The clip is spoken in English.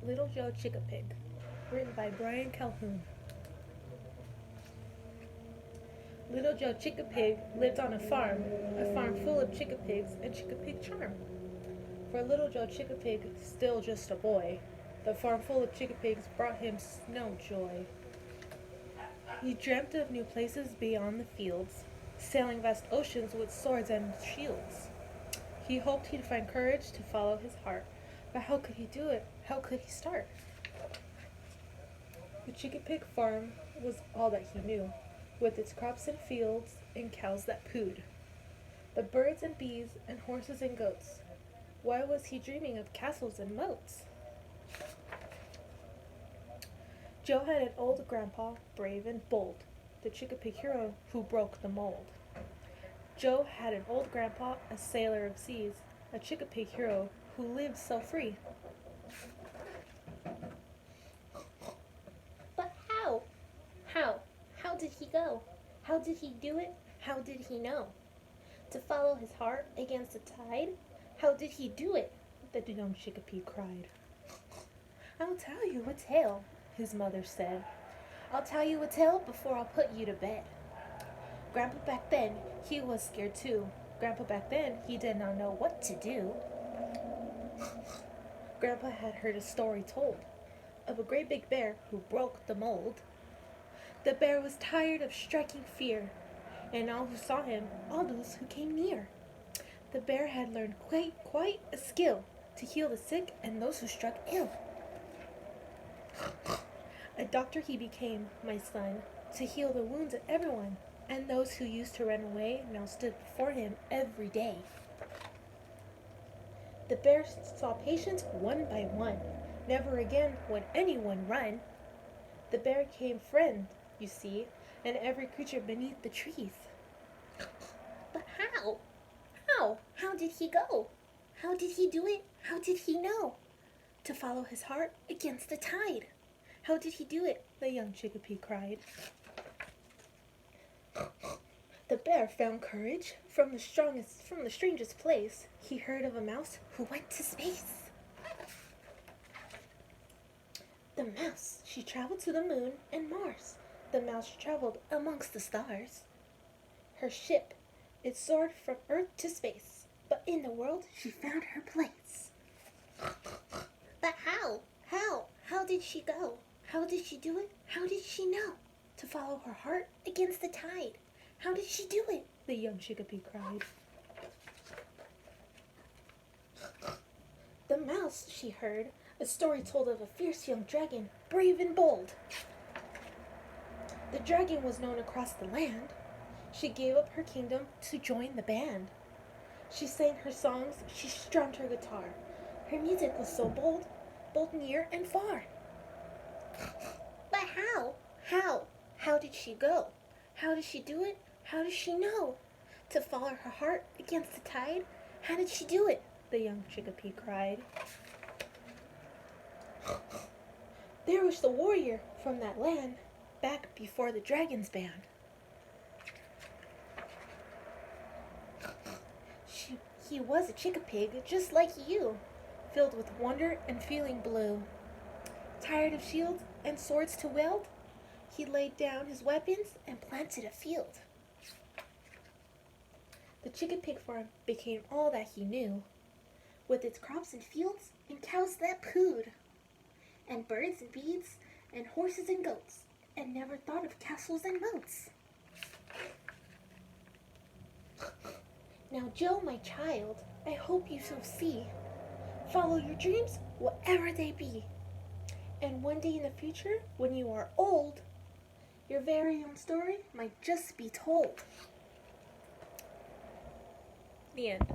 Little Joe Chickapig, written by Brian Calhoun. Little Joe Chickapig lived on a farm full of chickapigs and chickapig charm. For little Joe Chickapig, still just a boy, the farm full of chickapigs brought him no joy. He dreamt of new places beyond the fields, sailing vast oceans with swords and shields. He hoped he'd find courage to follow his heart, but how could he do it? How could he start? The chickapig farm was all that he knew, with its crops and fields and cows that pooed. The birds and bees and horses and goats. Why was he dreaming of castles and moats? Joe had an old grandpa, brave and bold, the chickapig hero who broke the mold. Joe had an old grandpa, a sailor of seas, a chickapig hero who lived so free. But how? How? How did he go? How did he do it? How did he know? To follow his heart against the tide? How did he do it? The young chickapig cried. I'll tell you a tale, his mother said. I'll tell you a tale before I'll put you to bed. Grandpa back then, he was scared too. Grandpa back then, he did not know what to do. Grandpa had heard a story told of a great big bear who broke the mold. The bear was tired of striking fear, and all who saw him, all those who came near. The bear had learned quite a skill to heal the sick and those who struck ill. A doctor he became, my son, to heal the wounds of everyone, and those who used to run away now stood before him every day. The bear saw patients one by one. Never again would anyone run. The bear became friend, you see, and every creature beneath the trees. But how? How did he go? How did he do it? How did he know? To follow his heart against the tide. How did he do it? The young chickapig cried. The bear found courage from the strangest place. He heard of a mouse who went to space. The mouse, she traveled to the moon and Mars. The mouse traveled amongst the stars. Her ship, it soared from Earth to space, but in the world she found her place. But how? How did she go? How did she do it? How did she know? To follow her heart Against the tide. How did she do it? The young chickapig cried. The mouse, she heard, a story told of a fierce young dragon, brave and bold. The dragon was known across the land. She gave up her kingdom to join the band. She sang her songs, she strummed her guitar. Her music was so bold, both near and far. But how? How did she go? How did she do it? How does she know? To follow her heart against the tide? How did she do it? The young chickapig cried. There was the warrior from that land, back before the dragon's band. He was a chickapig just like you, filled with wonder and feeling blue. Tired of shields and swords to wield, he laid down his weapons and planted a field. The chickapig farm became all that he knew, with its crops and fields and cows that pooed, and birds and bees and horses and goats, and never thought of castles and moats. Now, Joe, my child, I hope you shall see. Follow your dreams, whatever they be. And one day in the future, when you are old, your very own story might just be told. The end.